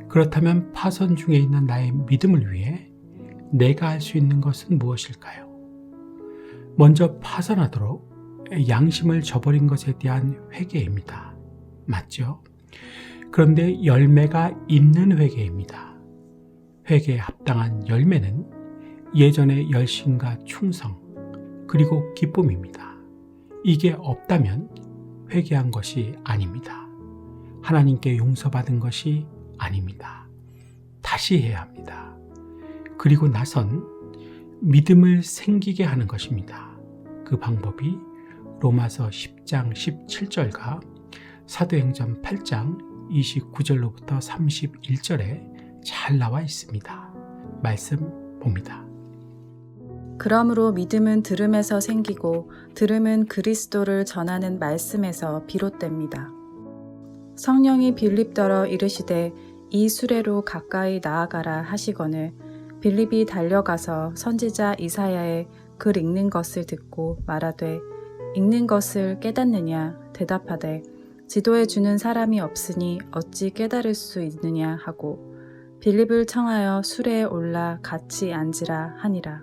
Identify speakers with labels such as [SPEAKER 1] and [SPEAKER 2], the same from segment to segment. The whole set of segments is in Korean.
[SPEAKER 1] 그렇다면 파선 중에 있는 나의 믿음을 위해 내가 할 수 있는 것은 무엇일까요? 먼저 파선하도록 양심을 저버린 것에 대한 회개입니다. 맞죠? 그런데 열매가 있는 회개입니다. 회개에 합당한 열매는 예전의 열심과 충성, 그리고 기쁨입니다. 이게 없다면 회개한 것이 아닙니다. 하나님께 용서받은 것이 아닙니다. 다시 해야 합니다. 그리고 나선 믿음을 생기게 하는 것입니다. 그 방법이 로마서 10장 17절과 사도행전 8장 29절로부터 31절에 잘 나와 있습니다. 말씀 봅니다.
[SPEAKER 2] 그러므로 믿음은 들음에서 생기고 들음은 그리스도를 전하는 말씀에서 비롯됩니다. 성령이 빌립더러 이르시되 이 수레로 가까이 나아가라 하시거늘 빌립이 달려가서 선지자 이사야의 글 읽는 것을 듣고 말하되 읽는 것을 깨닫느냐 대답하되 지도해 주는 사람이 없으니 어찌 깨달을 수 있느냐 하고 빌립을 청하여 수레에 올라 같이 앉으라 하니라.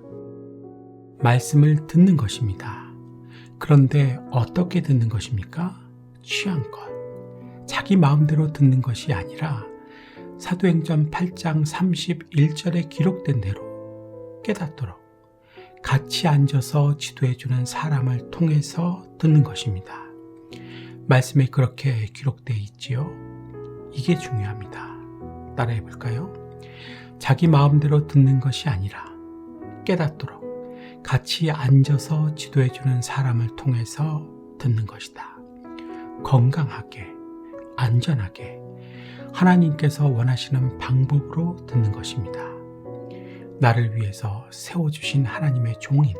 [SPEAKER 1] 말씀을 듣는 것입니다. 그런데 어떻게 듣는 것입니까? 취향껏. 자기 마음대로 듣는 것이 아니라 사도행전 8장 31절에 기록된 대로 깨닫도록 같이 앉아서 지도해주는 사람을 통해서 듣는 것입니다. 말씀에 그렇게 기록되어 있지요. 이게 중요합니다. 따라해 볼까요? 자기 마음대로 듣는 것이 아니라 깨닫도록 같이 앉아서 지도해주는 사람을 통해서 듣는 것이다. 건강하게, 안전하게 하나님께서 원하시는 방법으로 듣는 것입니다. 나를 위해서 세워주신 하나님의 종인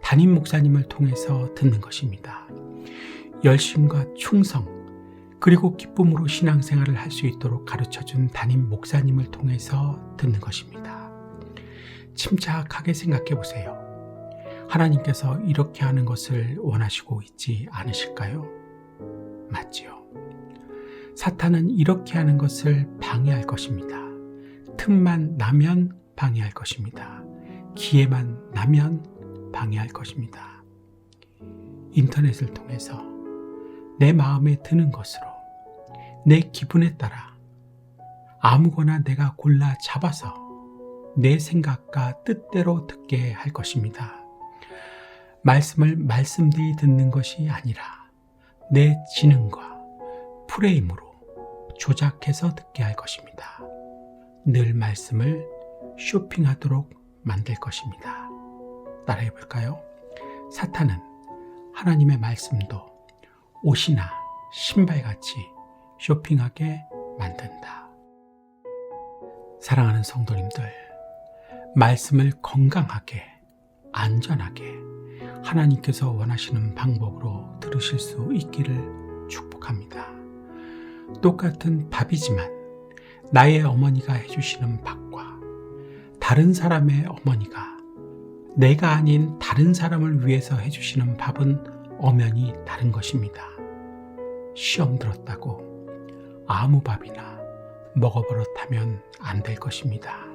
[SPEAKER 1] 담임 목사님을 통해서 듣는 것입니다. 열심과 충성 그리고 기쁨으로 신앙생활을 할 수 있도록 가르쳐준 담임 목사님을 통해서 듣는 것입니다. 침착하게 생각해 보세요. 하나님께서 이렇게 하는 것을 원하시고 있지 않으실까요? 맞지요. 사탄은 이렇게 하는 것을 방해할 것입니다. 틈만 나면 방해할 것입니다. 기회만 나면 방해할 것입니다. 인터넷을 통해서 내 마음에 드는 것으로 내 기분에 따라 아무거나 내가 골라 잡아서 내 생각과 뜻대로 듣게 할 것입니다. 말씀을 말씀대로 듣는 것이 아니라 내 지능과 프레임으로 조작해서 듣게 할 것입니다. 늘 말씀을 쇼핑하도록 만들 것입니다. 따라해 볼까요? 사탄은 하나님의 말씀도 옷이나 신발같이 쇼핑하게 만든다. 사랑하는 성도님들, 말씀을 건강하게, 안전하게 하나님께서 원하시는 방법으로 들으실 수 있기를 축복합니다. 똑같은 밥이지만 나의 어머니가 해주시는 밥과 다른 사람의 어머니가 내가 아닌 다른 사람을 위해서 해주시는 밥은 엄연히 다른 것입니다. 시험 들었다고 아무 밥이나 먹어버릇하면 안 될 것입니다.